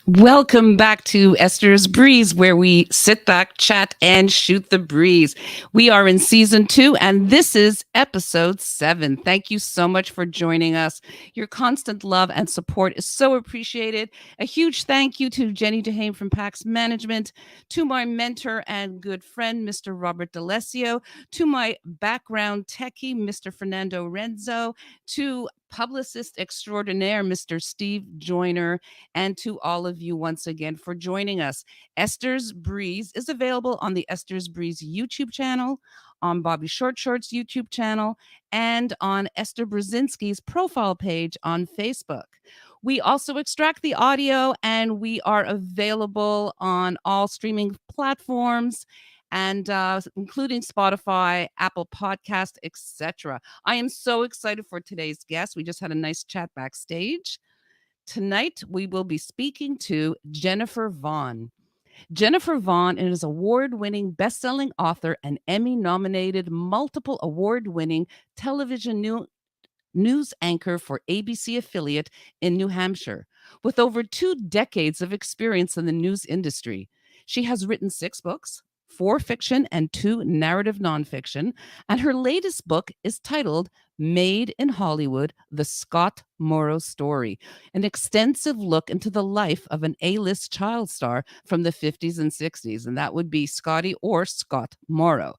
Welcome back to Esther's Breeze, where we sit back, chat, and shoot the breeze. We are in season 2, and this is episode 7. Thank you so much for joining us. Your constant love and support is so appreciated. A huge thank you to Jenny DeHame from PAX Management, to my mentor and good friend, Mr. Robert D'Alessio, to my background techie, Mr. Fernando Renzo, to publicist extraordinaire, Mr. Steve Joyner, and to all of you once again for joining us. Esther's Breeze is available on the Esther's Breeze YouTube channel, on Bobby Short Short's YouTube channel, and on Esther Brzezinski's profile page on Facebook. We also extract the audio, and we are available on all streaming platforms, and including Spotify, Apple Podcast, etc. I am so excited for today's guest. We just had a nice chat backstage. Tonight, we will be speaking to Jennifer Vaughn. Jennifer Vaughn is an award-winning, best-selling author and Emmy-nominated, multiple award-winning television news anchor for ABC affiliate in New Hampshire. With over 2 decades of experience in the news industry, she has written 6 books, 4 fiction and 2 narrative nonfiction, and her latest book is titled Made in Hollywood, The Scott Morrow Story, an extensive look into the life of an A-list child star from the 50s and 60s, and that would be Scotty or Scott Morrow.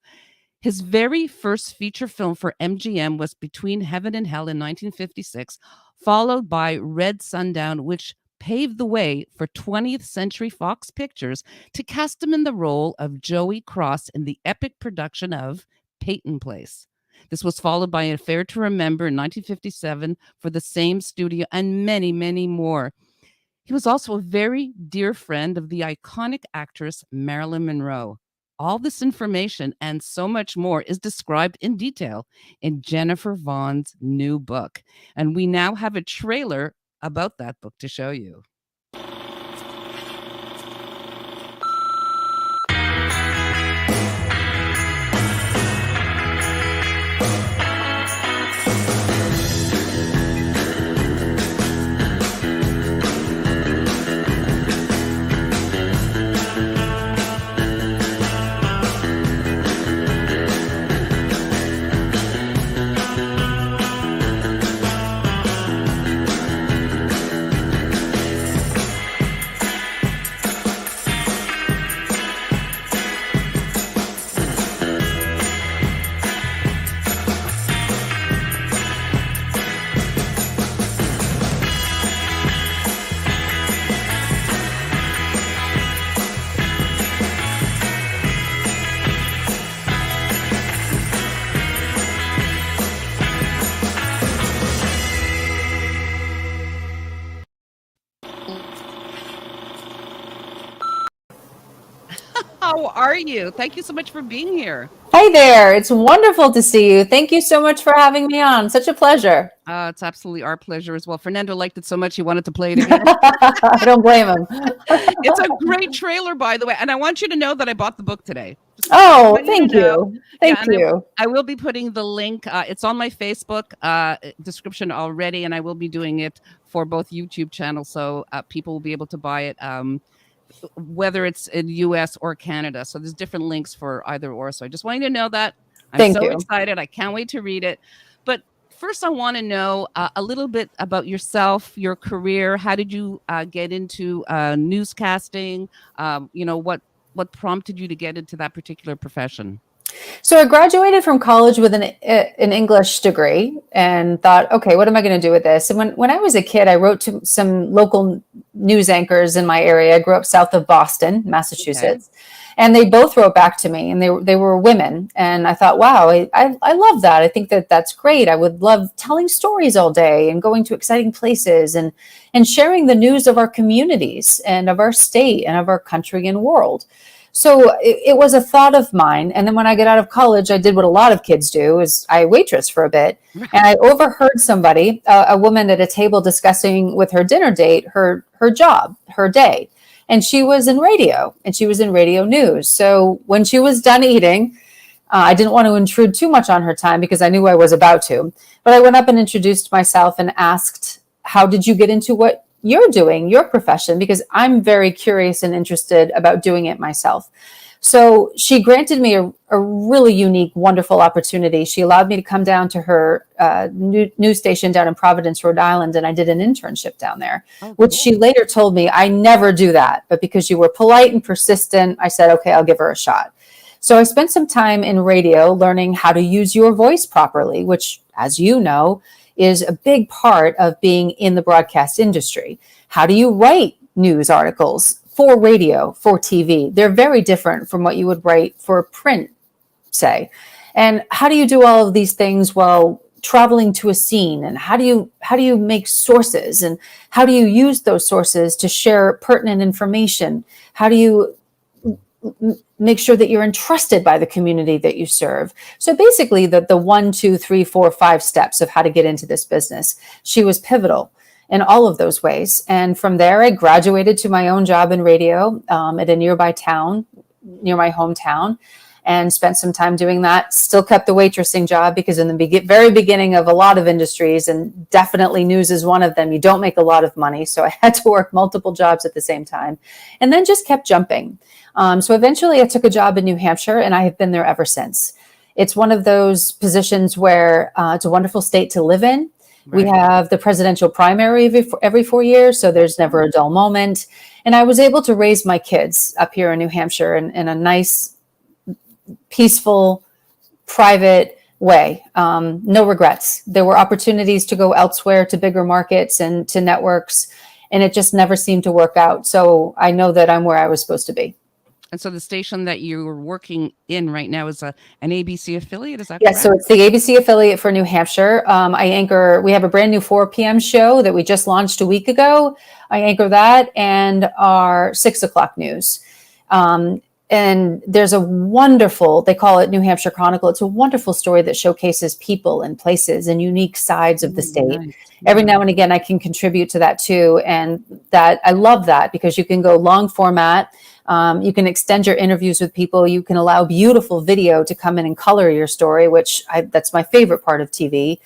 His very first feature film for MGM was Between Heaven and Hell in 1956, followed by Red Sundown, which paved the way for 20th Century Fox Pictures to cast him in the role of Joey Cross in the epic production of Peyton Place. This was followed by Affair to Remember in 1957 for the same studio, and many, many more. He was also a very dear friend of the iconic actress Marilyn Monroe. All this information and so much more is described in detail in Jennifer Vaughn's new book. And we now have a trailer about that book to show you. How are you? Thank you so much for being here. Hi there. It's wonderful to see you. Thank you so much for having me on. Such a pleasure. It's absolutely our pleasure as well. Fernando liked it so much he wanted to play it again. I don't blame him. It's a great trailer, by the way. And I want you to know that I bought the book today. Oh, thank you. Thank you. I will be putting the link. It's on my Facebook description already, and I will be doing it for both YouTube channels, so people will be able to buy it. Whether it's in US or Canada. So there's different links for either or. So I just want you to know that. I'm so excited. I can't wait to read it. But first, I want to know a little bit about yourself, your career. How did you get into newscasting? What prompted you to get into that particular profession? So I graduated from college with an English degree and thought, okay, what am I going to do with this? And when I was a kid, I wrote to some local news anchors in my area. I grew up south of Boston, Massachusetts, and they both wrote back to me, and they were women. And I thought, wow, I love that. I think that's great. I would love telling stories all day and going to exciting places and sharing the news of our communities and of our state and of our country and world. So it was a thought of mine. And then when I got out of college, I did what a lot of kids do, is I waitress for a bit. And I overheard somebody, a woman at a table, discussing with her dinner date, her job, her day. And she was in radio, and she was in radio news. So when she was done eating, I didn't want to intrude too much on her time because I knew I was about to. But I went up and introduced myself and asked, how did you get into what you're doing, your profession, because I'm very curious and interested about doing it myself. So she granted me a really unique, wonderful opportunity. She allowed me to come down to her news station down in Providence, Rhode Island, and I did an internship down there, which she later told me, I never do that. But because you were polite and persistent, I said, okay, I'll give her a shot. So I spent some time in radio learning how to use your voice properly, which, as you know, is a big part of being in the broadcast industry. How do you write news articles for radio, for TV? They're very different from what you would write for print, say. And how do you do all of these things while traveling to a scene? And how do you make sources? And how do you use those sources to share pertinent information? How do you make sure that you're entrusted by the community that you serve? So basically the 1, 2, 3, 4, 5 steps of how to get into this business. She was pivotal in all of those ways. And from there, I graduated to my own job in radio at a nearby town, near my hometown, and spent some time doing that. Still kept the waitressing job because in the very beginning of a lot of industries, and definitely news is one of them, you don't make a lot of money. So I had to work multiple jobs at the same time, and then just kept jumping. So eventually I took a job in New Hampshire, and I have been there ever since. It's one of those positions where it's a wonderful state to live in. Right. We have the presidential primary every 4 years, so there's never a dull moment. And I was able to raise my kids up here in New Hampshire in a nice, peaceful, private way. No regrets. There were opportunities to go elsewhere, to bigger markets and to networks, and it just never seemed to work out. So I know that I'm where I was supposed to be. And so the station that you're working in right now is an ABC affiliate, is that correct? Yes, so it's the ABC affiliate for New Hampshire. We have a brand new 4 p.m. show that we just launched a week ago. I anchor that and our 6 o'clock news. And there's a wonderful, they call it New Hampshire Chronicle. It's a wonderful story that showcases people and places and unique sides of the state. Nice. Every now and again, I can contribute to that too. And that I love that because you can go long format. You can extend your interviews with people. You can allow beautiful video to come in and color your story, that's my favorite part of TV.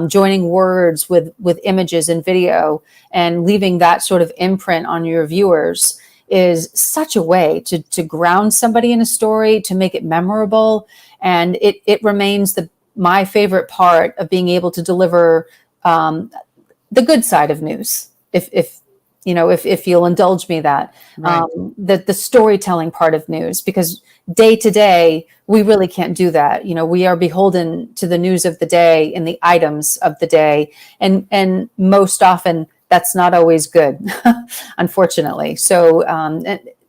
Joining words with images and video and leaving that sort of imprint on your viewers is such a way to ground somebody in a story, to make it memorable. And it remains my favorite part of being able to deliver the good side of news, if you'll indulge me that. Right. The storytelling part of news, because day to day, we really can't do that. We are beholden to the news of the day and the items of the day. And most often that's not always good, unfortunately. So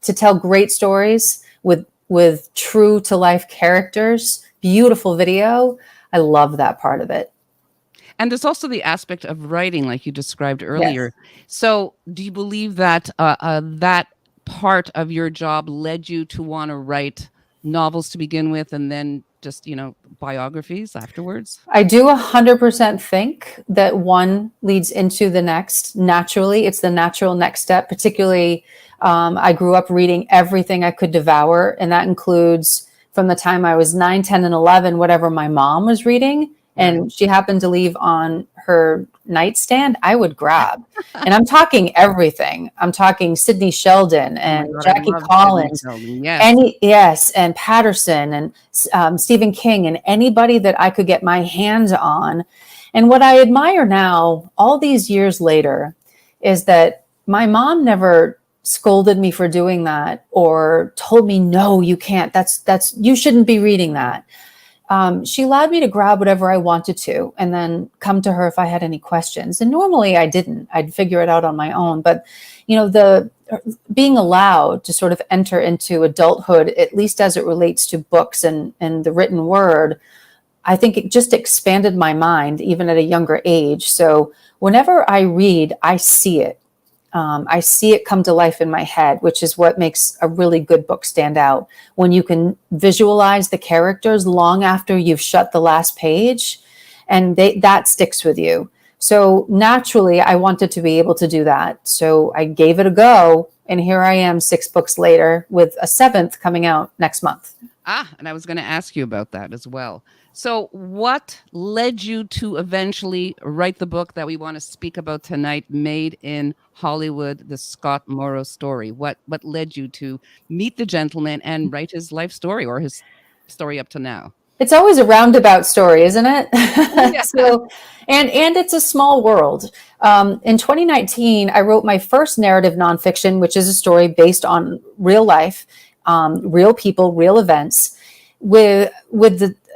to tell great stories with true to life characters, beautiful video, I love that part of it. And there's also the aspect of writing, like you described earlier. Yes. So do you believe that that part of your job led you to want to write novels to begin with and then just, biographies afterwards? I do 100% think that one leads into the next naturally. It's the natural next step. Particularly, I grew up reading everything I could devour. And that includes from the time I was 9, 10, and 11, whatever my mom was reading. And she happened to leave on her nightstand, I would grab. And I'm talking everything. I'm talking Sidney Sheldon and Jackie Collins. Yes. And Patterson and Stephen King and anybody that I could get my hands on. And what I admire now, all these years later, is that my mom never scolded me for doing that or told me, no, you can't. You shouldn't be reading that. She allowed me to grab whatever I wanted to and then come to her if I had any questions. And normally I didn't. I'd figure it out on my own. But, the being allowed to sort of enter into adulthood, at least as it relates to books and the written word, I think it just expanded my mind even at a younger age. So whenever I read, I see it. I see it come to life in my head, which is what makes a really good book stand out. When you can visualize the characters long after you've shut the last page, and that sticks with you. So naturally, I wanted to be able to do that. So I gave it a go, and here I am 6 books later with a 7th coming out next month. And I was going to ask you about that as well. So, what led you to eventually write the book that we want to speak about tonight, Made in Hollywood, the Scott Morrow story? What led you to meet the gentleman and write his life story or his story up to now? It's always a roundabout story, isn't it? Yeah. So, and it's a small world. In 2019, I wrote my first narrative nonfiction, which is a story based on real life, real people, real events, with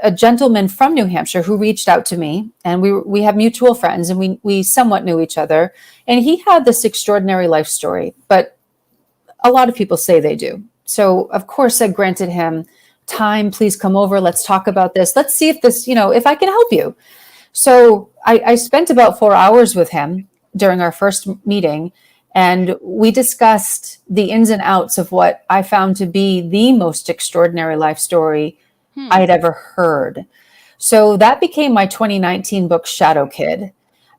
a gentleman from New Hampshire who reached out to me, and we have mutual friends, and we somewhat knew each other. And he had this extraordinary life story, but a lot of people say they do. So, of course, I granted him time. Please come over. Let's talk about this. Let's see if this, if I can help you. So I spent about 4 hours with him during our first meeting, and we discussed the ins and outs of what I found to be the most extraordinary life story I had ever heard. So that became my 2019 book, Shadow Kid.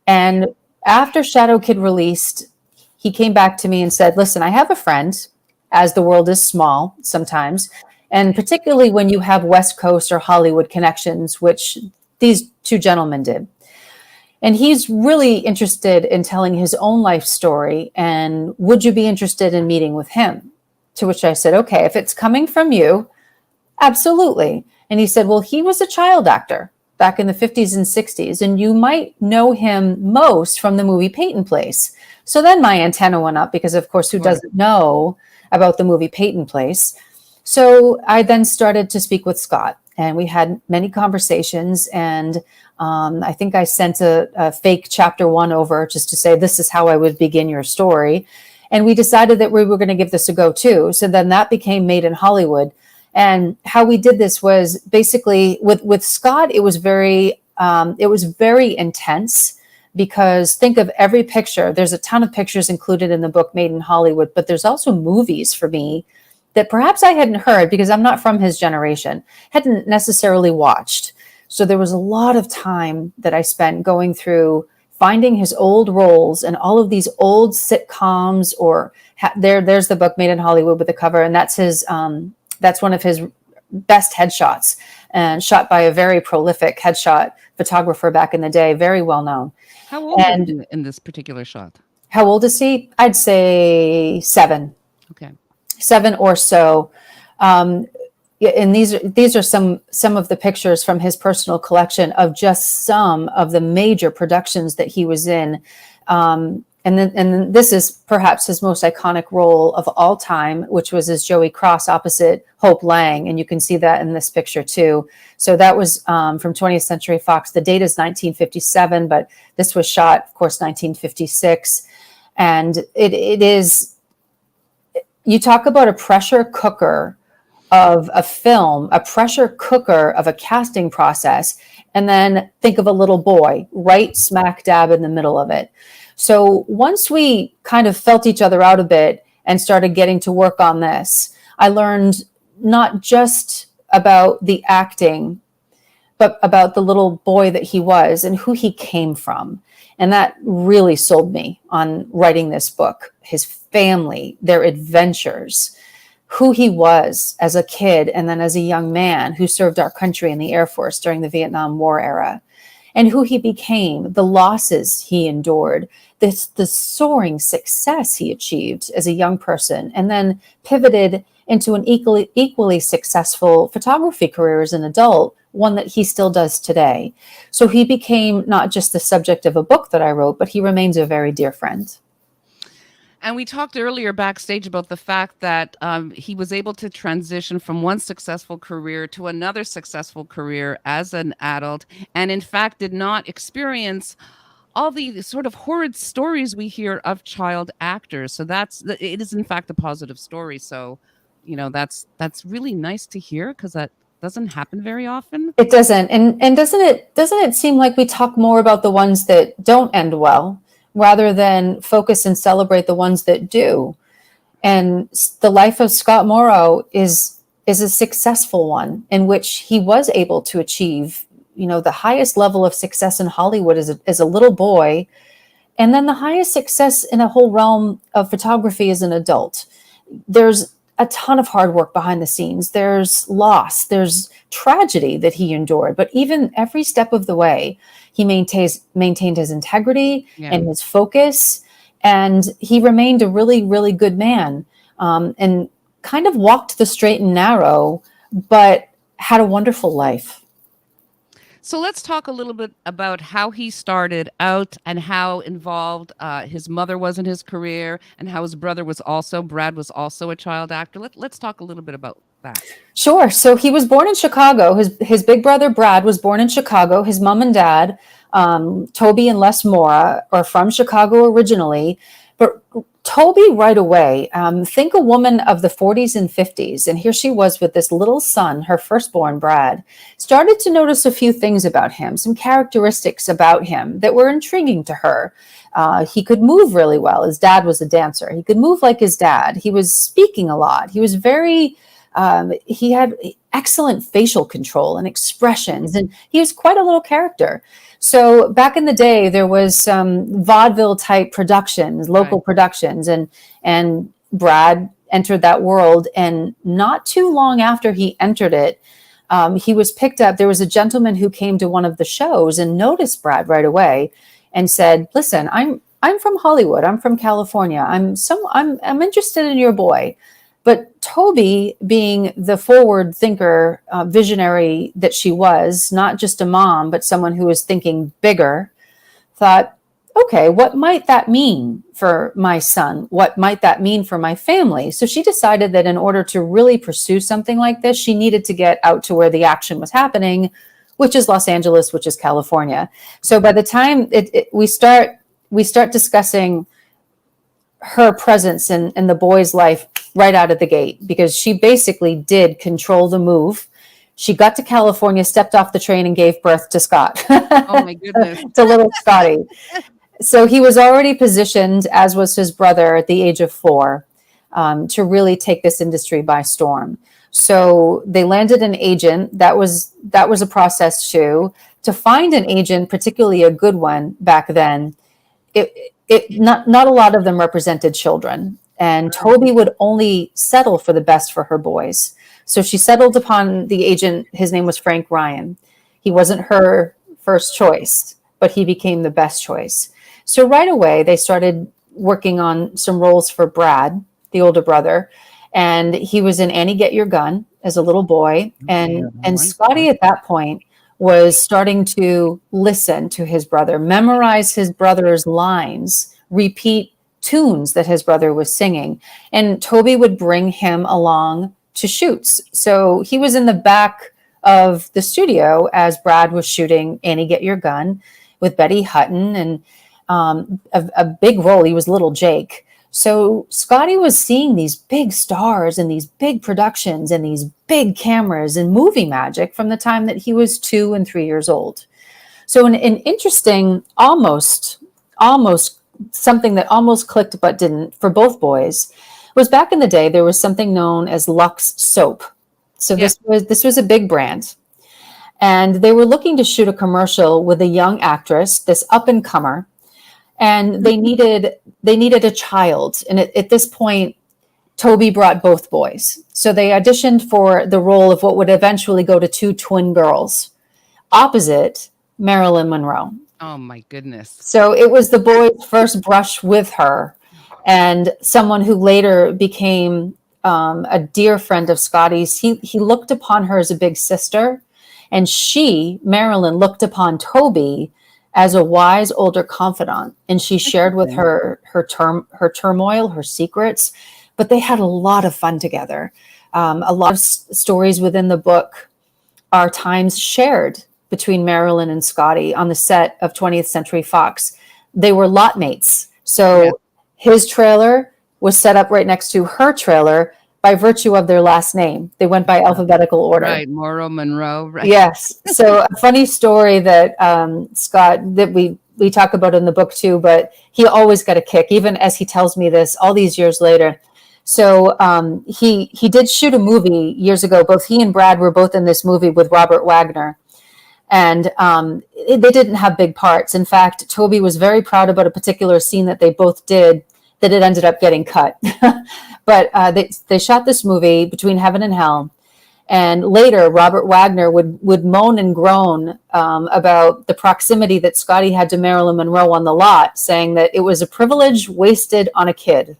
And after Shadow Kid released, he came back to me and said, listen, I have a friend, as the world is small sometimes, and particularly when you have West Coast or Hollywood connections, which these two gentlemen did. And he's really interested in telling his own life story. And would you be interested in meeting with him? To which I said, okay, if it's coming from you, absolutely. And he said, well, he was a child actor back in the 50s and 60s, and you might know him most from the movie Peyton Place. So then my antenna went up because, of course, who doesn't know about the movie Peyton Place? So I then started to speak with Scott, and we had many conversations. And I think I sent a fake chapter 1 over just to say, this is how I would begin your story. And we decided that we were going to give this a go too. So then that became Made in Hollywood. And how we did this was basically with Scott, it was very intense, because think of every picture. There's a ton of pictures included in the book Made in Hollywood, but there's also movies for me that perhaps I hadn't heard, because I'm not from his generation, hadn't necessarily watched. So there was a lot of time that I spent going through, finding his old roles and all of these old sitcoms, or there's the book Made in Hollywood with the cover. And that's one of his best headshots, and shot by a very prolific headshot photographer back in the day, very well known. How old is he in this particular shot? How old is he? I'd say 7. Okay. 7 or so. And these are some of the pictures from his personal collection of just some of the major productions that he was in. And then this is perhaps his most iconic role of all time, which was as Joey Cross opposite Hope Lang. And you can see that in this picture too. So that was from 20th Century Fox. The date is 1957, but this was shot, of course, 1956. And it is, you talk about a pressure cooker of a film, a pressure cooker of a casting process, and then think of a little boy right smack dab in the middle of it. So once we kind of felt each other out a bit and started getting to work on this, I learned not just about the acting, but about the little boy that he was and who he came from. And that really sold me on writing this book. His family, their adventures, who he was as a kid and then as a young man who served our country in the Air Force during the Vietnam War era, and who he became, the losses he endured, the soaring success he achieved as a young person, and then pivoted into an equally successful photography career as an adult, one that he still does today. So he became not just the subject of a book that I wrote, but he remains a very dear friend. And we talked earlier backstage about the fact that he was able to transition from one successful career to another successful career as an adult, and in fact did not experience all the sort of horrid stories we hear of child actors. So it is in fact a positive story. So, that's really nice to hear, because that doesn't happen very often. It doesn't. And doesn't it seem like we talk more about the ones that don't end well, rather than focus and celebrate the ones that do? And the life of Scott Morrow is a successful one, in which he was able to achieve, the highest level of success in Hollywood as a little boy, and then the highest success in a whole realm of photography as an adult. There's a ton of hard work behind the scenes. There's loss, there's tragedy that he endured, but even every step of the way, he maintained his integrity and his focus, and he remained a really, really good man, and kind of walked the straight and narrow, but had a wonderful life. So let's talk a little bit about how he started out and how involved his mother was in his career, and how his brother Brad was also a child actor. Let's talk a little bit about that. Sure. So he was born in Chicago. His big brother, Brad, was born in Chicago. His mom and dad, Toby and Les Mora, are from Chicago originally. But Toby right away, think a woman of the 40s and 50s, and here she was with this little son, her firstborn, Brad, started to notice a few things about him, some characteristics about him that were intriguing to her. He could move really well. His dad was a dancer. He could move like his dad. He was speaking a lot. He was he had excellent facial control and expressions, and he was quite a little character. So back in the day, there was some vaudeville type productions, local productions, and Brad entered that world. And not too long after he entered it, he was picked up. There was a gentleman who came to one of the shows and noticed Brad right away and said, "Listen, I'm from Hollywood. I'm from California. I'm interested in your boy." But Toby, being the forward thinker, visionary that she was, not just a mom, but someone who was thinking bigger, thought, okay, what might that mean for my son? What might that mean for my family? So she decided that in order to really pursue something like this, she needed to get out to where the action was happening, which is Los Angeles, which is California. So by the time we start discussing her presence in the boy's life right out of the gate, because she basically did control the move. She got to California, stepped off the train, and gave birth to Scott. Oh my goodness. To little Scotty. So he was already positioned, as was his brother, at the age of 4, to really take this industry by storm. So they landed an agent. That was a process too. To find an agent, particularly a good one back then, not a lot of them represented children. And Toby would only settle for the best for her boys. So she settled upon the agent. His name was Frank Ryan. He wasn't her first choice, but he became the best choice. So right away, they started working on some roles for Brad, the older brother. And he was in Annie, Get Your Gun as a little boy. And Scotty at that point was starting to listen to his brother, memorize his brother's lines, repeat tunes that his brother was singing. And Toby would bring him along to shoots. So he was in the back of the studio as Brad was shooting Annie, Get Your Gun with Betty Hutton, and a big role. He was little Jake. So Scotty was seeing these big stars and these big productions and these big cameras and movie magic from the time that he was 2 and 3 years old. So an interesting, almost something that almost clicked but didn't for both boys was back in the day, there was something known as Lux soap. So this was a big brand. And they were looking to shoot a commercial with a young actress, this up and comer. And they needed a child. And at this point, Toby brought both boys. So they auditioned for the role of what would eventually go to 2 twin girls, opposite Marilyn Monroe. Oh my goodness. So it was the boy's first brush with her, and someone who later became a dear friend of Scotty's. He looked upon her as a big sister, and Marilyn, looked upon Toby as a wise older confidant, and she shared with her turmoil, her secrets. But they had a lot of fun together. A lot of stories within the book are times shared between Marilyn and Scotty on the set of 20th Century Fox. They were lot mates. So his trailer was set up right next to her trailer by virtue of their last name. They went by alphabetical order. Right, Morrow, Monroe. Right. Yes. So a funny story that Scott, that we talk about in the book too, but he always got a kick, even as he tells me this all these years later. So he did shoot a movie years ago. Both he and Brad were both in this movie with Robert Wagner. And they didn't have big parts. In fact, Toby was very proud about a particular scene that they both did that it ended up getting cut. But they shot this movie, Between Heaven and Hell. And later, Robert Wagner would moan and groan about the proximity that Scotty had to Marilyn Monroe on the lot, saying that it was a privilege wasted on a kid.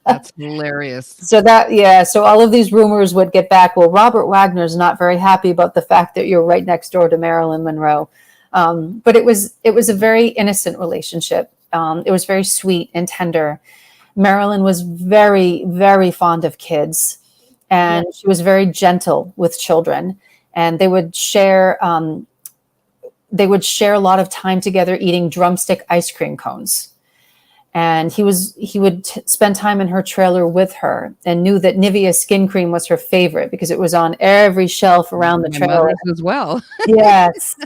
That's hilarious. So all of these rumors would get back. Well, Robert Wagner's not very happy about the fact that you're right next door to Marilyn Monroe. But it was a very innocent relationship. It was very sweet and tender. Marilyn was very, very fond of kids. And she was very gentle with children, and they would share a lot of time together eating drumstick ice cream cones. And he would spend time in her trailer with her, and knew that Nivea skin cream was her favorite because it was on every shelf around the trailer as well. Yes.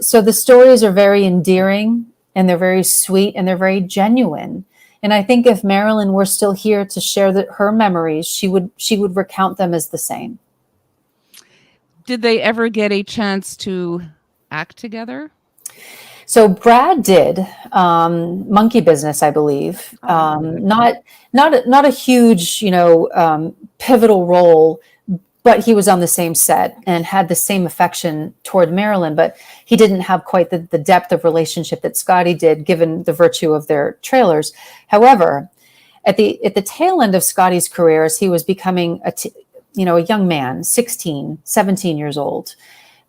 So the stories are very endearing, and they're very sweet, and they're very genuine. And I think if Marilyn were still here to share her memories, she would recount them as the same. Did they ever get a chance to act together? So Brad did Monkey Business, I believe. Not a huge, pivotal role, but he was on the same set and had the same affection toward Marilyn, but he didn't have quite the depth of relationship that Scotty did, given the virtue of their trailers. However, at the tail end of Scotty's career, as he was becoming a young man, 16, 17 years old,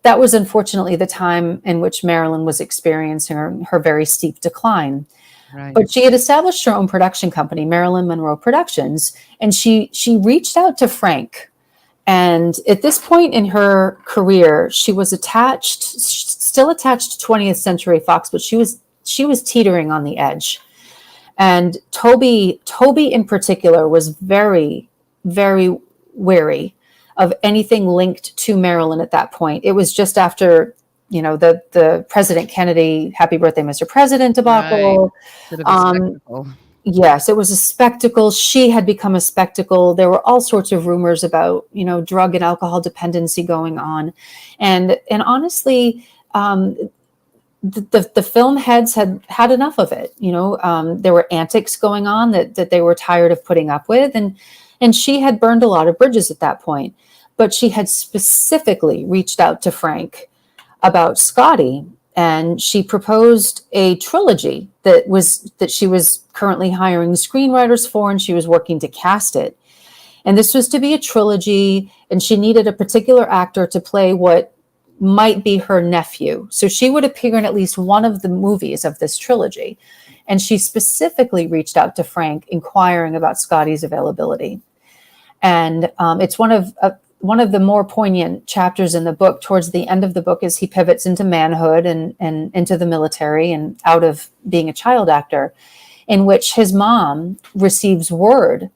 that was unfortunately the time in which Marilyn was experiencing her very steep decline. Right. But she had established her own production company, Marilyn Monroe Productions, and she reached out to Frank. And at this point in her career, she was still attached to 20th Century Fox, but she was teetering on the edge. And Toby in particular was very, very wary of anything linked to Marilyn at that point. It was just after, the President Kennedy, Happy Birthday, Mr. President debacle. Right. Yes, it was a spectacle. She had become a spectacle. There were all sorts of rumors about, drug and alcohol dependency going on. And honestly, the film heads had enough of it. There were antics going on that they were tired of putting up with. And she had burned a lot of bridges at that point. But she had specifically reached out to Frank about Scotty. And she proposed a trilogy that she was currently hiring screenwriters for, and she was working to cast it. And this was to be a trilogy, and she needed a particular actor to play what might be her nephew. So she would appear in at least one of the movies of this trilogy. And she specifically reached out to Frank, inquiring about Scotty's availability. And it's one of the more poignant chapters in the book. Towards the end of the book, as he pivots into manhood and into the military and out of being a child actor, in which his mom receives word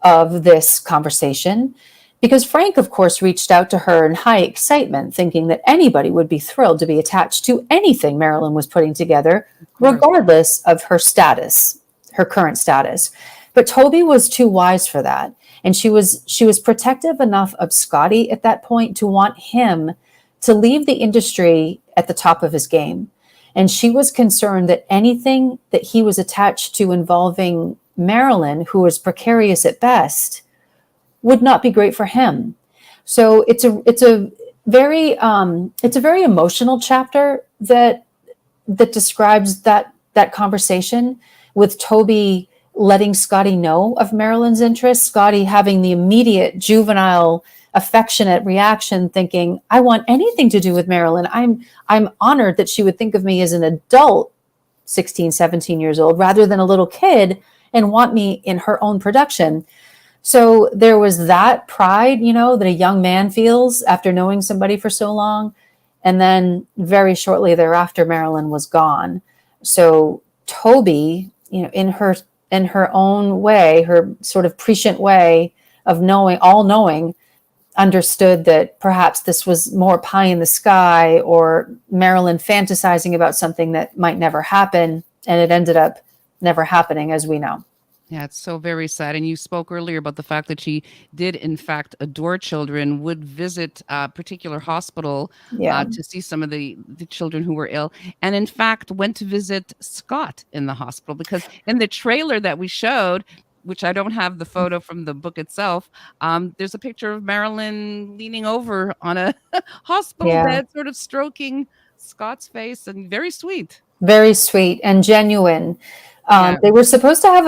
of this conversation, because Frank, of course, reached out to her in high excitement, thinking that anybody would be thrilled to be attached to anything Marilyn was putting together, regardless of her status, her current status. But Toby was too wise for that. And she was protective enough of Scotty at that point to want him to leave the industry at the top of his game. And she was concerned that anything that he was attached to involving Marilyn, who was precarious at best, would not be great for him. So it's a very emotional chapter that describes that conversation, with Toby letting Scotty know of Marilyn's interest, Scotty having the immediate juvenile affectionate reaction, thinking, I want anything to do with Marilyn. I'm honored that she would think of me as an adult, 16, 17 years old, rather than a little kid, and want me in her own production. So there was that pride, that a young man feels after knowing somebody for so long. And then very shortly thereafter, Marilyn was gone. So Toby, in her own way, her sort of prescient way of knowing, understood that perhaps this was more pie in the sky, or Marilyn fantasizing about something that might never happen. And it ended up never happening, as we know. Yeah, it's so very sad. And you spoke earlier about the fact that she did, in fact, adore children, would visit a particular hospital Yeah. to see some of the children who were ill, and in fact went to visit Scott in the hospital because in the trailer that we showed, which I don't have the photo from the book itself, there's a picture of Marilyn leaning over on a hospital Yeah. bed, sort of stroking Scott's face, and very sweet. Very sweet and genuine. Yeah. They were supposed to have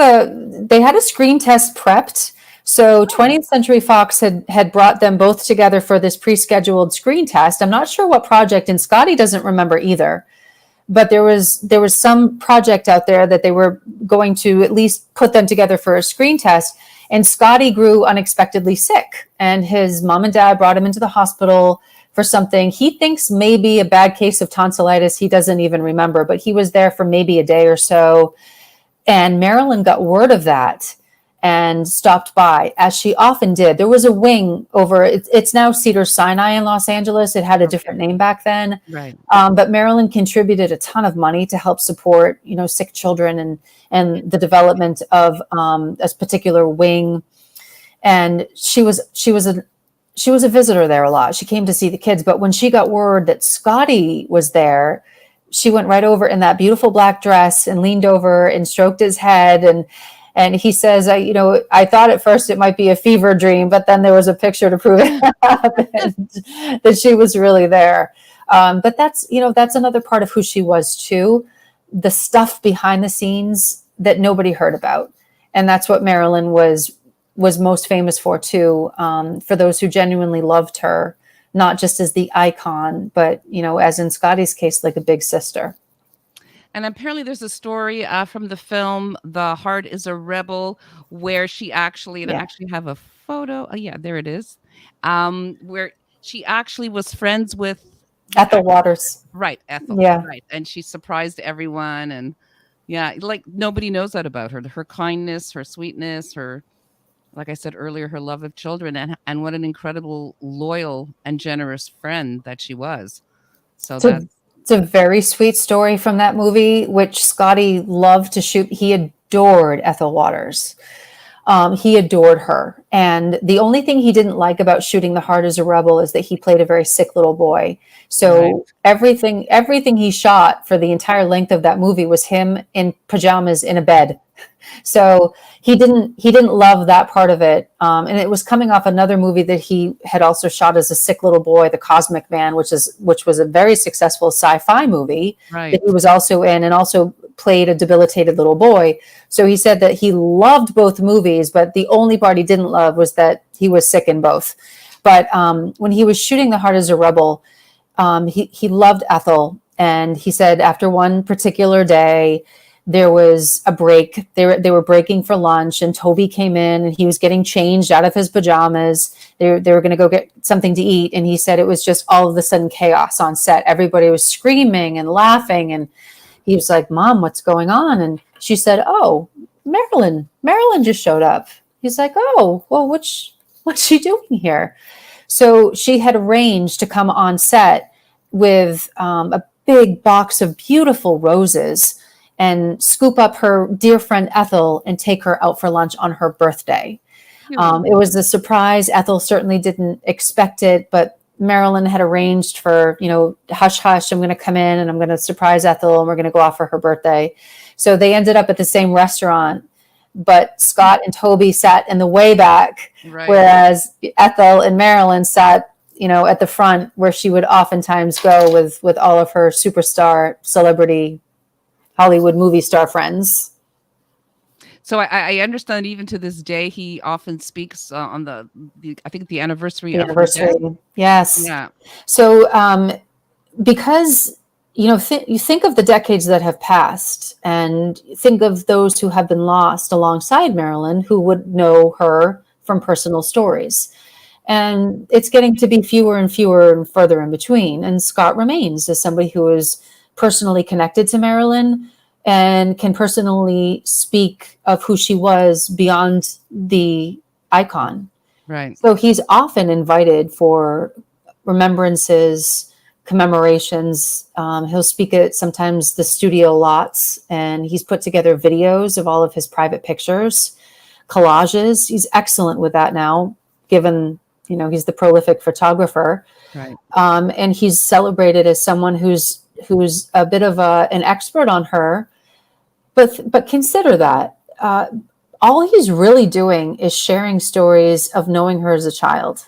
they had a screen test prepped. So Oh, 20th Century Fox had brought them both together for this pre-scheduled screen test. I'm not sure what project, and Scotty doesn't remember either. But there was some project out there that they were going to at least put them together for a screen test. And Scotty grew unexpectedly sick, and his mom and dad brought him into the hospital for something he thinks may be a bad case of tonsillitis. He doesn't even remember, but he was there for maybe a day or so. And Marilyn got word of that and stopped by, as she often did. There was a wing over, it's now Cedars-Sinai in Los Angeles. It had a different name back then. right. But Marilyn contributed a ton of money to help support, sick children and the development of a particular wing. And she was a visitor there a lot. She came to see the kids, but when she got word that Scotty was there, she went right over in that beautiful black dress and leaned over and stroked his head. And he says, I thought at first it might be a fever dream, but then there was a picture to prove it happened, that she was really there. But that's another part of who she was too, the stuff behind the scenes that nobody heard about. And that's what Marilyn was most famous for too, for those who genuinely loved her, not just as the icon, but, as in Scotty's case, like a big sister. And apparently there's a story from the film The Heart is a Rebel where she actually, and I actually have a photo. Oh, yeah, there it is. Where she actually was friends with Ethel Waters. Right, Ethel. Yeah. Right. And she surprised everyone. And yeah, like nobody knows that about her. Her kindness, her sweetness, her, like I said earlier, her love of children, and what an incredible, loyal, and generous friend that she was. So It's a very sweet story from that movie, which Scotty loved to shoot. He adored Ethel Waters. He adored her. And the only thing he didn't like about shooting The Heart is a Rebel is that he played a very sick little boy. So everything he shot for the entire length of that movie was him in pajamas in a bed. So he didn't love that part of it. And it was coming off another movie that he had also shot as a sick little boy, The Cosmic Man, which was a very successful sci-fi movie that he was also in, and also played a debilitated little boy. So he said that he loved both movies, but the only part he didn't love was that he was sick in both. But when he was shooting The Heart is a Rebel, he loved Ethel. And he said after one particular day, there was a break. They were breaking for lunch, and Toby came in, and he was getting changed out of his pajamas. They were going to go get something to eat. And he said it was just all of a sudden chaos on set. Everybody was screaming and laughing. And he was like, "Mom, what's going on?" And she said, "Oh, Marilyn just showed up." He's like, "Oh, well, what's she doing here?" So she had arranged to come on set with a big box of beautiful roses and scoop up her dear friend Ethel and take her out for lunch on her birthday. It was a surprise. Ethel certainly didn't expect it, but Marilyn had arranged for, hush, hush, I'm going to come in and I'm going to surprise Ethel and we're going to go off for her birthday. So they ended up at the same restaurant, but Scott and Toby sat in the way back, whereas Ethel and Marilyn sat, at the front where she would oftentimes go with all of her superstar celebrity Hollywood movie star friends. So I understand even to this day, he often speaks on the I think the anniversary of her death. Yes. Yeah. So because, you think of the decades that have passed and think of those who have been lost alongside Marilyn, who would know her from personal stories. And it's getting to be fewer and fewer and further in between. And Scott remains as somebody who is personally connected to Marilyn and can personally speak of who she was beyond the icon. Right. So he's often invited for remembrances, commemorations. He'll speak at sometimes the studio lots, and he's put together videos of all of his private pictures, collages. He's excellent with that now, given, he's the prolific photographer. Right. And he's celebrated as someone who's a bit of an expert on her. But consider that all he's really doing is sharing stories of knowing her as a child.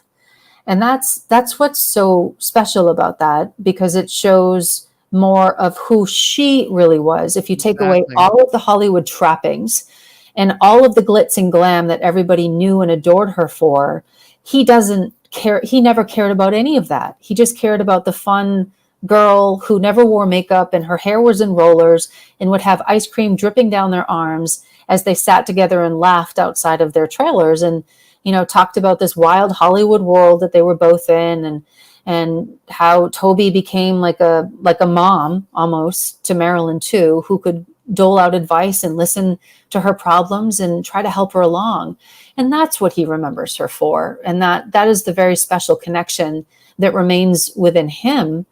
And that's what's so special about that, because it shows more of who she really was. If you take away all of the Hollywood trappings and all of the glitz and glam that everybody knew and adored her for, he doesn't care. He never cared about any of that. He just cared about the fun girl who never wore makeup and her hair was in rollers and would have ice cream dripping down their arms as they sat together and laughed outside of their trailers, and talked about this wild Hollywood world that they were both in, and how Toby became like a mom almost to Marilyn too, who could dole out advice and listen to her problems and try to help her along. And that's what he remembers her for. And that is the very special connection that remains within him,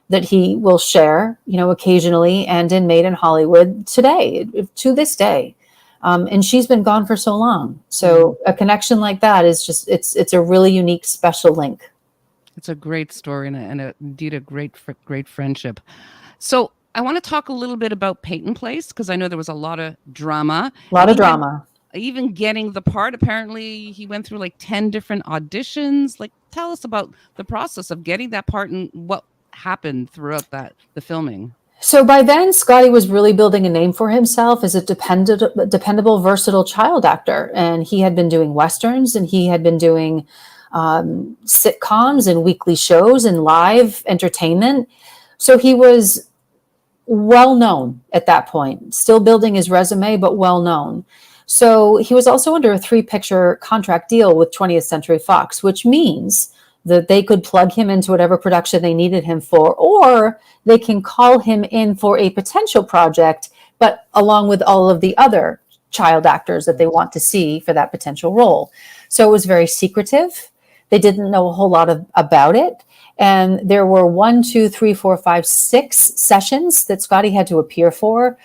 that he will share, occasionally and in Made in Hollywood today, to this day. And she's been gone for so long. So a connection like that is just, it's a really unique, special link. It's a great story and indeed a great friendship. So I want to talk a little bit about Peyton Place, because I know there was a lot of drama. Even getting the part, apparently he went through like 10 different auditions. Like, tell us about the process of getting that part and what happened throughout the filming. So by then, Scotty was really building a name for himself as a dependable, versatile child actor. And he had been doing Westerns, and he had been doing sitcoms and weekly shows and live entertainment. So he was well known at that point, still building his resume, but well known. So he was also under a 3-picture contract deal with 20th Century Fox, which means that they could plug him into whatever production they needed him for, or they can call him in for a potential project, but along with all of the other child actors that they want to see for that potential role. So it was very secretive. They didn't know a whole lot about it. And there were 1, 2, 3, 4, 5, 6 sessions that Scotty had to appear for.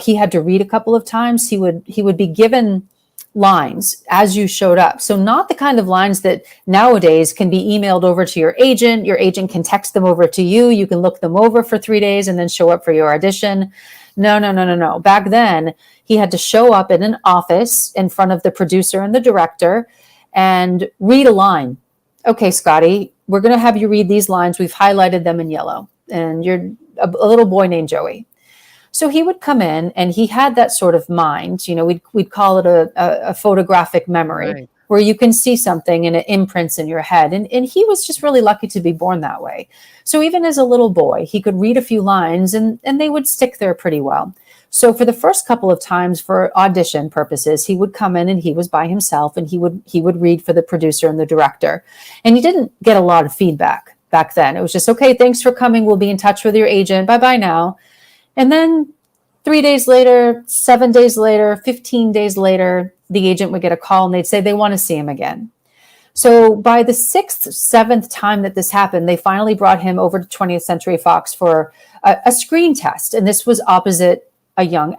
He had to read a couple of times. He would be given lines as you showed up. So not the kind of lines that nowadays can be emailed over to your agent. Your agent can text them over to you. You can look them over for 3 days and then show up for your audition. No. Back then, he had to show up in an office in front of the producer and the director and read a line. Okay, Scotty, we're going to have you read these lines. We've highlighted them in yellow. And you're a little boy named Joey. So he would come in, and he had that sort of mind. We'd call it a photographic memory, right, where you can see something and it imprints in your head. And he was just really lucky to be born that way. So even as a little boy, he could read a few lines and they would stick there pretty well. So for the first couple of times, for audition purposes, he would come in and he was by himself, and he would read for the producer and the director. And he didn't get a lot of feedback back then. It was just, okay, thanks for coming. We'll be in touch with your agent. Bye-bye now. And then 3 days later, 7 days later, 15 days later, the agent would get a call and they'd say they want to see him again. So by the 6th, 7th time that this happened, they finally brought him over to 20th Century Fox for a screen test. And this was opposite a young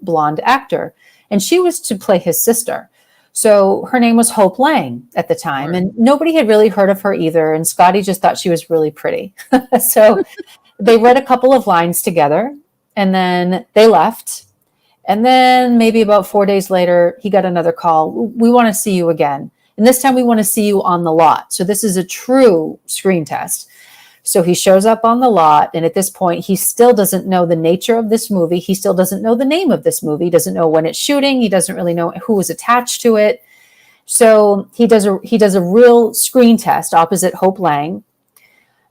blonde actor. And she was to play his sister. So her name was Hope Lang at the time. And nobody had really heard of her either. And Scotty just thought she was really pretty. So they read a couple of lines together, and then they left. And then maybe about 4 days later, he got another call. We want to see you again. And this time we want to see you on the lot. So this is a true screen test. So he shows up on the lot. And at this point, he still doesn't know the nature of this movie. He still doesn't know the name of this movie. He doesn't know when it's shooting. He doesn't really know who was attached to it. So he does a real screen test opposite Hope Lang,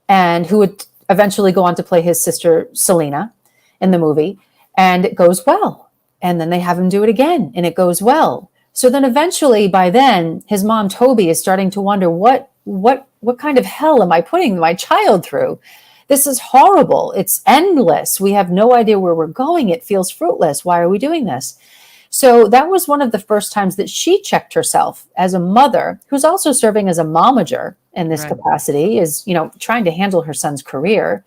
and who would eventually go on to play his sister Selena in the movie. And it goes well. And then they have him do it again, and it goes well. So then eventually, by then, his mom, Toby, is starting to wonder, what kind of hell am I putting my child through? This is horrible. It's endless. We have no idea where we're going. It feels fruitless. Why are we doing this? So that was one of the first times that she checked herself as a mother who's also serving as a momager in this Right. capacity, is, trying to handle her son's career.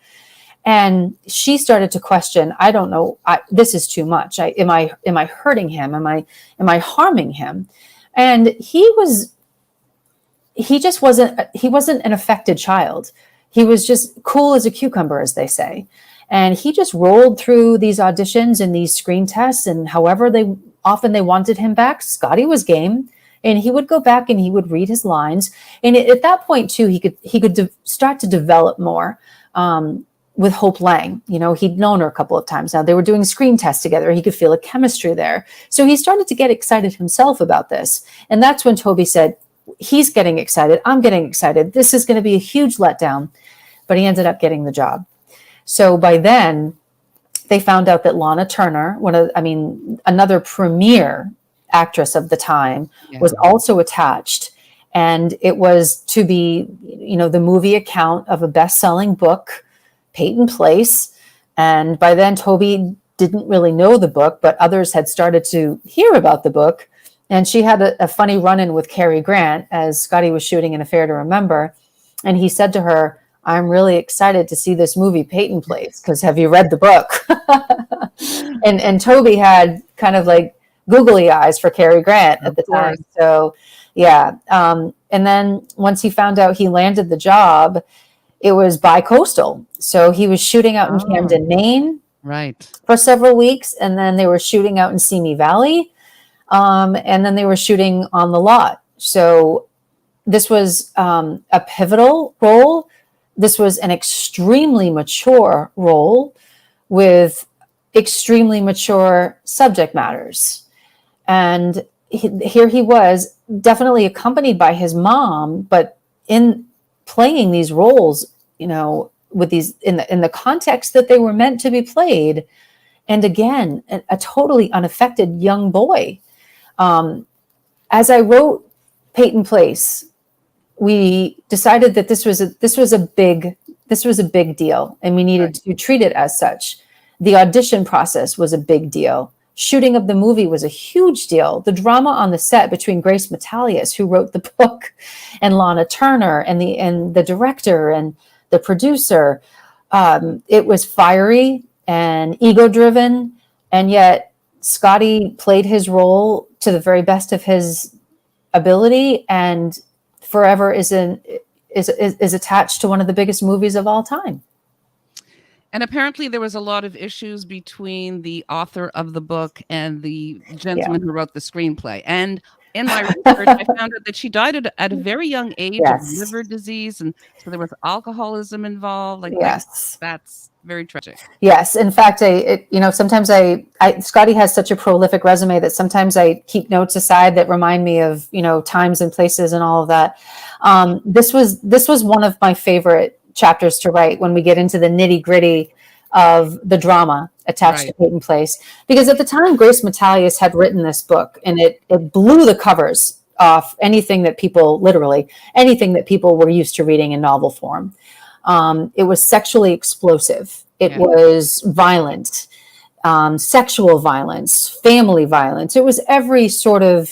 And she started to question, I don't know, this is too much. Am I hurting him? Am I harming him? And he wasn't an affected child. He was just cool as a cucumber, as they say. And he just rolled through these auditions and these screen tests, and however often they wanted him back, Scotty was game. And he would go back and he would read his lines. And at that point too, he could start to develop more, with Hope Lang. He'd known her a couple of times now. They were doing screen tests together. He could feel a chemistry there. So he started to get excited himself about this. And that's when Toby said, he's getting excited. I'm getting excited. This is going to be a huge letdown. But he ended up getting the job. So by then, they found out that Lana Turner, another premier actress of the time, was also attached. And it was to be, the movie account of a best-selling book, Peyton Place. And by then, Toby didn't really know the book, but others had started to hear about the book. And she had a funny run-in with Cary Grant as Scotty was shooting An Affair to Remember. And he said to her, I'm really excited to see this movie, Peyton Place, because have you read the book? and Toby had kind of like googly eyes for Cary Grant at the time. So, yeah. And then once he found out he landed the job, it was bi-coastal. So he was shooting out in Camden, Maine, for several weeks. And then they were shooting out in Simi Valley. And then they were shooting on the lot. So this was a pivotal role. This was an extremely mature role with extremely mature subject matters. And here he was, definitely accompanied by his mom, but in playing these roles, with these in the context that they were meant to be played. And again, a totally unaffected young boy. As I wrote Peyton Place, we decided that this was a big deal, and we needed to treat it as such. The audition process was a big deal. Shooting of the movie was a huge deal. The drama on the set between Grace Metalius, who wrote the book, and Lana Turner, and the director and the producer, it was fiery and ego-driven, and yet Scotty played his role to the very best of his ability, and forever is attached to one of the biggest movies of all time. And apparently there was a lot of issues between the author of the book and the gentleman who wrote the screenplay. And in my research, I found out that she died at a very young age of liver disease. And so there was alcoholism involved. That's very tragic. Yes. In fact, sometimes Scotty has such a prolific resume that sometimes I keep notes aside that remind me of, times and places and all of that. This was one of my favorite chapters to write when we get into the nitty gritty of the drama attached to Peyton Place, because at the time Grace Metalius had written this book, and it blew the covers off anything that people were used to reading in novel form. It was sexually explosive. It was violent, sexual violence, family violence. It was every sort of,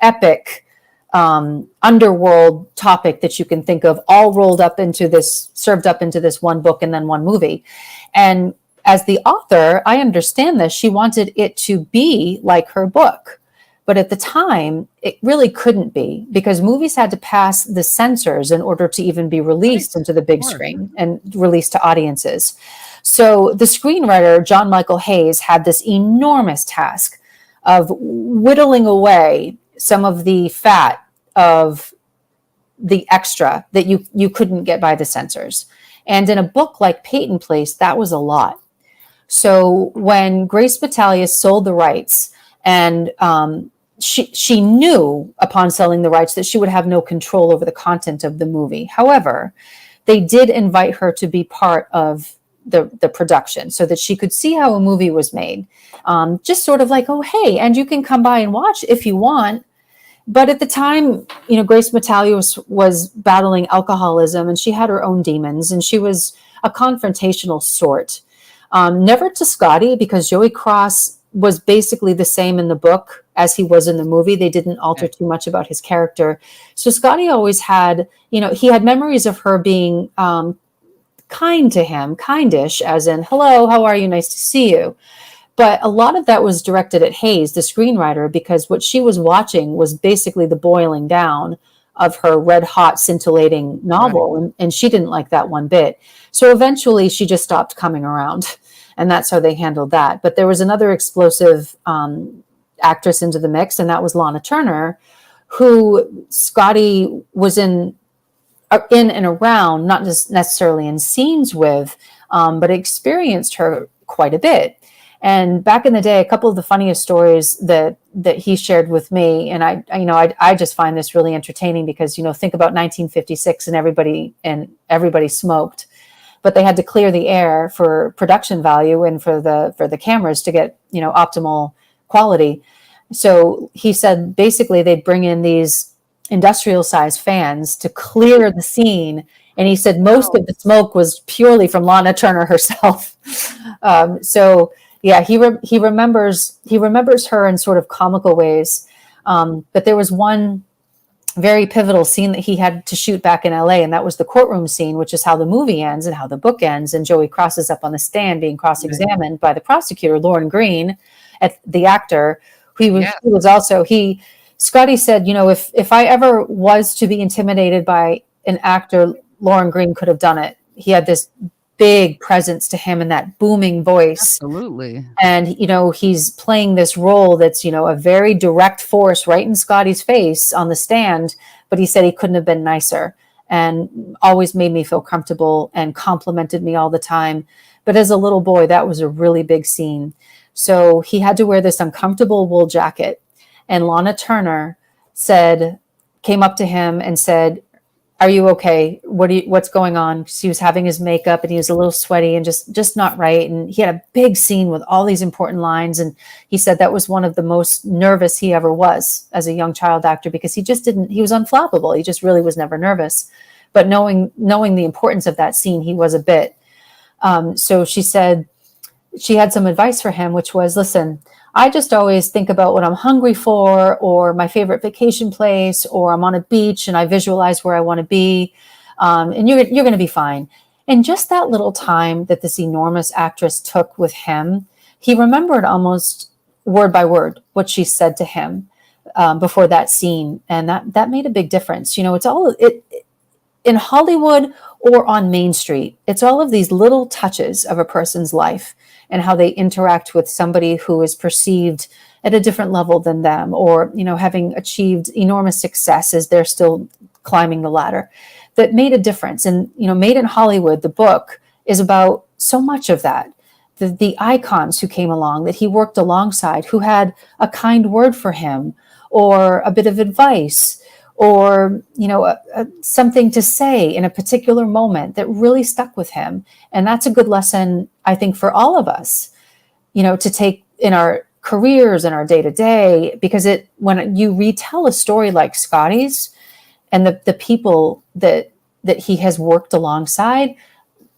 epic underworld topic that you can think of, all served up into this one book and then one movie. And as the author, I understand this. She wanted it to be like her book. But at the time, it really couldn't be, because movies had to pass the censors in order to even be released into the big screen and released to audiences. So the screenwriter, John Michael Hayes, had this enormous task of whittling away some of the fat of the extra that you couldn't get by the censors. And in a book like Peyton Place, that was a lot. So when Grace Metalius sold the rights, and she knew upon selling the rights that she would have no control over the content of the movie. However, they did invite her to be part of the production so that she could see how a movie was made. Just sort of like, oh, hey, and you can come by and watch if you want. But at the time, Grace Metalius was battling alcoholism, and she had her own demons, and she was a confrontational sort. Never to Scotty, because Joey Cross was basically the same in the book as he was in the movie. They didn't alter Okay. too much about his character. So Scotty always had, he had memories of her being kind to him, kindish, as in, hello, how are you? Nice to see you. But a lot of that was directed at Hayes, the screenwriter, because what she was watching was basically the boiling down of her red hot, scintillating novel. Right. And she didn't like that one bit. So eventually she just stopped coming around. And that's how they handled that. But there was another explosive actress into the mix, and that was Lana Turner, who Scotty was in and around, not just necessarily in scenes with, but experienced her quite a bit. And back in the day, a couple of the funniest stories that he shared with me, and I just find this really entertaining because think about 1956 and everybody smoked, but they had to clear the air for production value and for the cameras to get optimal quality. So he said basically they'd bring in these industrial sized fans to clear the scene. And he said most of the smoke was purely from Lana Turner herself. So yeah, he remembers her in sort of comical ways. But there was one very pivotal scene that he had to shoot back in LA, and that was the courtroom scene, which is how the movie ends and how the book ends. And Joey crosses up on the stand being cross-examined by the prosecutor, Lauren Green, at the actor, Scotty said, if I ever was to be intimidated by an actor, Lauren Green could have done it. He had this big presence to him and that booming voice. Absolutely. And, he's playing this role that's, a very direct force right in Scotty's face on the stand. But he said he couldn't have been nicer and always made me feel comfortable and complimented me all the time. But as a little boy, that was a really big scene. So he had to wear this uncomfortable wool jacket. And Lana Turner came up to him and said, are you okay? What's going on? He was having his makeup and he was a little sweaty and just not right. And he had a big scene with all these important lines. And he said that was one of the most nervous he ever was as a young child actor, because he was unflappable. He just really was never nervous. But knowing the importance of that scene, he was a bit. So she said she had some advice for him, which was, listen, I just always think about what I'm hungry for, or my favorite vacation place, or I'm on a beach and I visualize where I want to be. And you're going to be fine. And just that little time that this enormous actress took with him, he remembered almost word by word what she said to him before that scene. And that made a big difference. It's all in Hollywood or on Main Street. It's all of these little touches of a person's life and how they interact with somebody who is perceived at a different level than them, or, having achieved enormous success as they're still climbing the ladder, that made a difference. And, Made in Hollywood, the book, is about so much of that. The icons who came along that he worked alongside, who had a kind word for him or a bit of advice, or something to say in a particular moment that really stuck with him. And that's a good lesson, I think, for all of us, to take in our careers and our day-to-day, because when you retell a story like Scotty's and the people that he has worked alongside,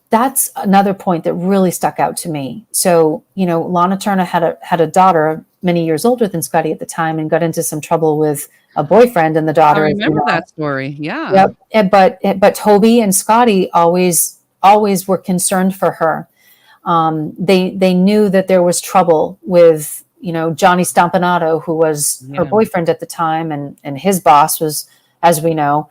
that's another point that really stuck out to me. So, Lana Turner had a daughter many years older than Scotty at the time and got into some trouble with a boyfriend and the daughter. I remember that story. Yeah. Yep. But Toby and Scotty always were concerned for her. They knew that there was trouble with, Johnny Stompanato, who was her boyfriend at the time, and his boss was, as we know,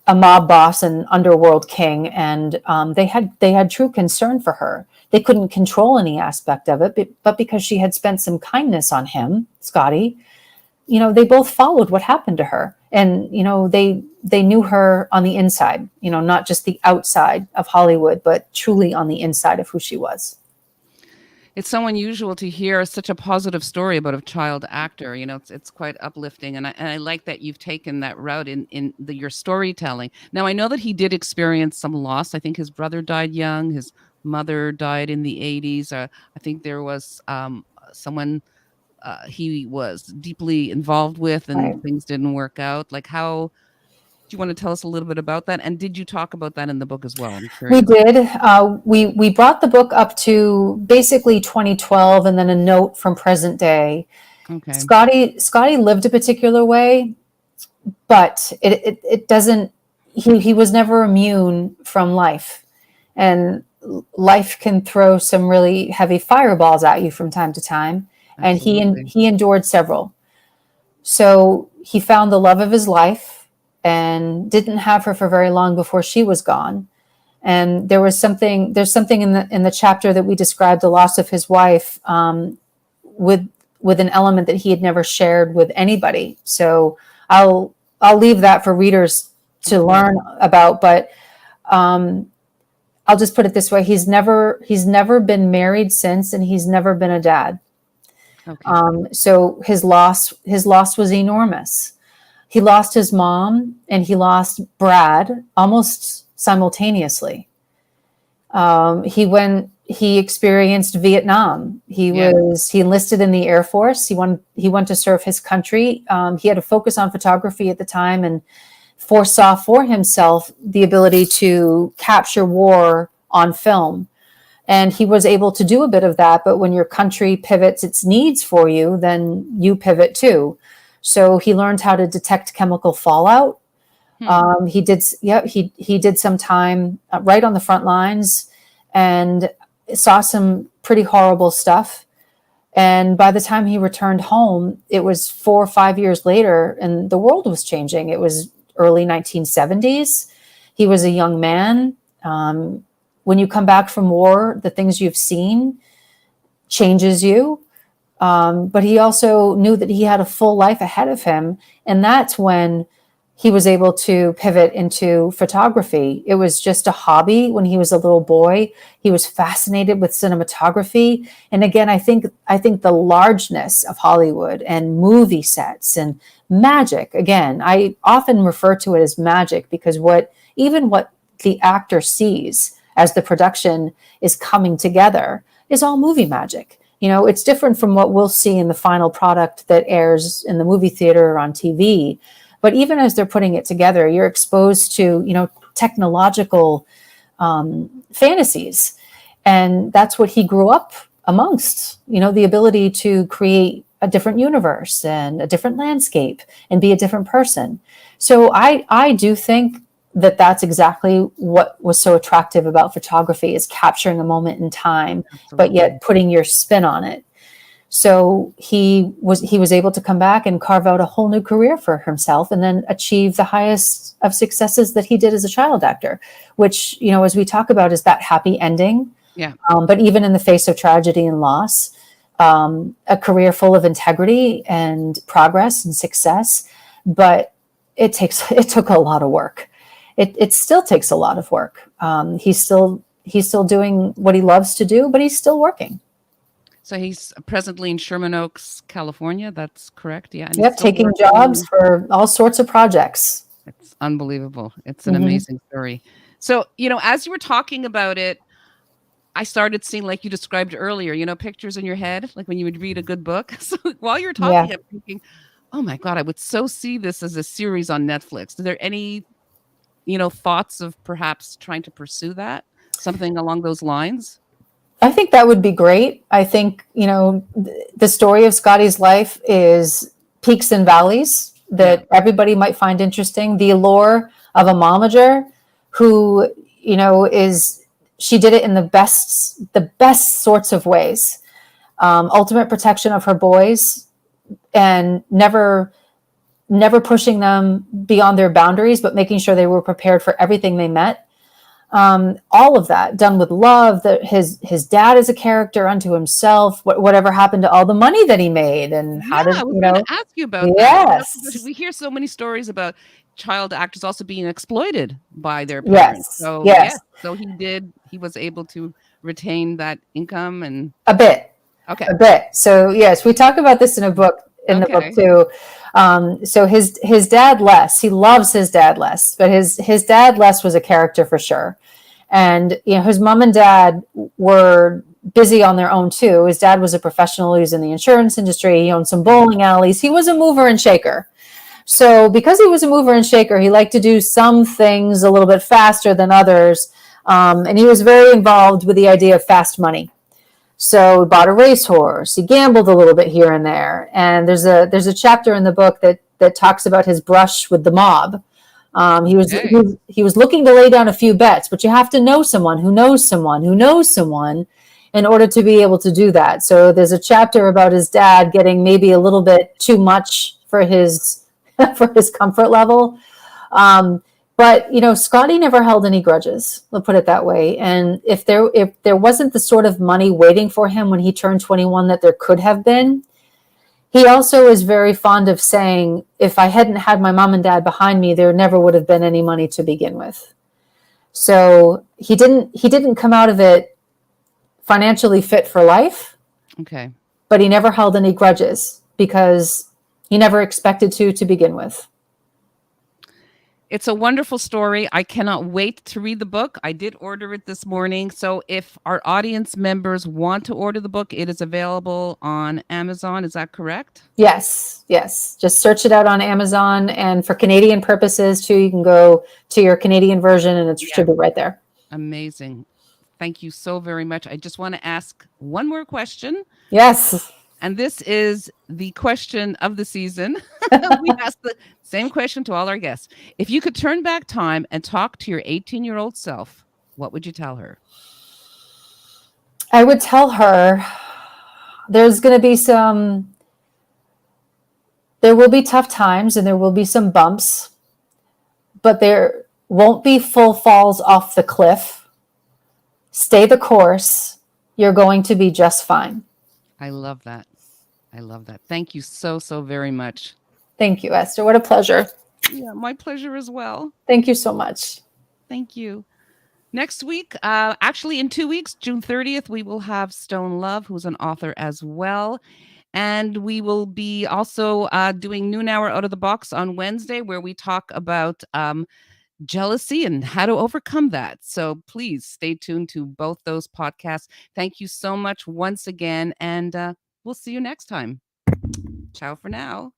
a mob boss and underworld king. And they had true concern for her. They couldn't control any aspect of it, but because she had spent some kindness on him, Scotty, they both followed what happened to her. And, they knew her on the inside, not just the outside of Hollywood, but truly on the inside of who she was. It's so unusual to hear such a positive story about a child actor. It's quite uplifting. And I like that you've taken that route in your storytelling. Now, I know that he did experience some loss. I think his brother died young. His mother died in the 80s. I think there was someone he was deeply involved with, and things didn't work out. Like, how Do you want to tell us a little bit about that? And did you talk about that in the book as well? I'm We curious. did. We brought the book up to basically 2012, and then a note from present day. Okay. Scotty lived a particular way, but it doesn't. He was never immune from life, and life can throw some really heavy fireballs at you from time to time. And Absolutely. he endured several. So he found the love of his life and didn't have her for very long before she was gone. And there's something in the chapter that we described the loss of his wife, with an element that he had never shared with anybody. So I'll leave that for readers to learn about. But I'll just put it this way: he's never been married since, and he's never been a dad. Okay. So his loss was enormous. He lost his mom and he lost Brad almost simultaneously. He experienced Vietnam. He enlisted in the Air Force. He went to serve his country. He had a focus on photography at the time and foresaw for himself the ability to capture war on film. And he was able to do a bit of that. But when your country pivots its needs for you, then you pivot too. So he learned how to detect chemical fallout. He did some time right on the front lines and saw some pretty horrible stuff. And by the time he returned home, it was 4 or 5 years later, and the world was changing. It was early 1970s. He was a young man. When you come back from war, the things you've seen changes you. But he also knew that he had a full life ahead of him. And that's when he was able to pivot into photography. It was just a hobby when he was a little boy. He was fascinated with cinematography. And again, I think the largeness of Hollywood and movie sets and magic, again, I often refer to it as magic because what the actor sees as the production is coming together is all movie magic. It's different from what we'll see in the final product that airs in the movie theater or on TV. But even as they're putting it together, you're exposed to, technological fantasies. And that's what he grew up amongst, the ability to create a different universe and a different landscape and be a different person. So I do think that that's exactly what was so attractive about photography, is capturing a moment in time, but yet putting your spin on it. So he was able to come back and carve out a whole new career for himself and then achieve the highest of successes that he did as a child actor, which, as we talk about, is that happy ending. Yeah. But even in the face of tragedy and loss, a career full of integrity and progress and success. But it took a lot of work. It still takes a lot of work. He's still doing what he loves to do, but he's still working. So he's presently in Sherman Oaks, California. That's correct. Yeah. Yep, taking jobs for all sorts of projects. It's unbelievable. It's an amazing story. So, as you were talking about it, I started seeing, like you described earlier, pictures in your head, like when you would read a good book. So while you're talking, I'm thinking, oh my God, I would so see this as a series on Netflix. Are there any thoughts of perhaps trying to pursue that? Something along those lines? I think that would be great. I think, the story of Scotty's life is peaks and valleys that everybody might find interesting. The allure of a momager who, she did it in the best sorts of ways. Ultimate protection of her boys and never pushing them beyond their boundaries, but making sure they were prepared for everything they met. All of that done with love. That his dad is a character unto himself. Whatever happened to all the money that he made, and how did I was going to ask you about that? Yes, we hear so many stories about child actors also being exploited by their parents. Yes. So he was able to retain that income and a bit. Okay. A bit. So yes, we talk about this in the book too. So his dad Les, he loves his dad Les, but his dad Les was a character for sure. And his mom and dad were busy on their own too. His dad was a professional. He was in the insurance industry. He owned some bowling alleys. He was a mover and shaker. So because he was a mover and shaker, he liked to do some things a little bit faster than others. And he was very involved with the idea of fast money. So he bought a racehorse. He gambled a little bit here and there. And there's a chapter in the book that talks about his brush with the mob. He was looking to lay down a few bets, but you have to know someone who knows someone who knows someone in order to be able to do that. So there's a chapter about his dad getting maybe a little bit too much for his for his comfort level. But Scotty never held any grudges. We'll put it that way. And if there wasn't the sort of money waiting for him when he turned 21 that there could have been, he also is very fond of saying, if I hadn't had my mom and dad behind me, there never would have been any money to begin with. So he didn't come out of it financially fit for life. Okay. But he never held any grudges because he never expected to begin with. It's a wonderful story. I cannot wait to read the book. I did order it this morning. So if our audience members want to order the book, it is available on Amazon. Is that correct? Yes. Just search it out on Amazon. And for Canadian purposes, too, you can go to your Canadian version and it should be right there. Amazing. Thank you so very much. I just want to ask one more question. Yes. And this is the question of the season. We ask the same question to all our guests. If you could turn back time and talk to your 18-year-old self, what would you tell her? I would tell her there's going to be there will be tough times and there will be some bumps, but there won't be full falls off the cliff. Stay the course. You're going to be just fine. I love that. Thank you so very much. Thank you, Esther. What a pleasure. Yeah, my pleasure as well. Thank you so much. Thank you. Next week, actually in 2 weeks, June 30th, we will have Stone Love, who's an author as well. And we will be also doing Noon Hour Out of the Box on Wednesday, where we talk about jealousy and how to overcome that. So please stay tuned to both those podcasts. Thank you so much once again. And we'll see you next time. Ciao for now.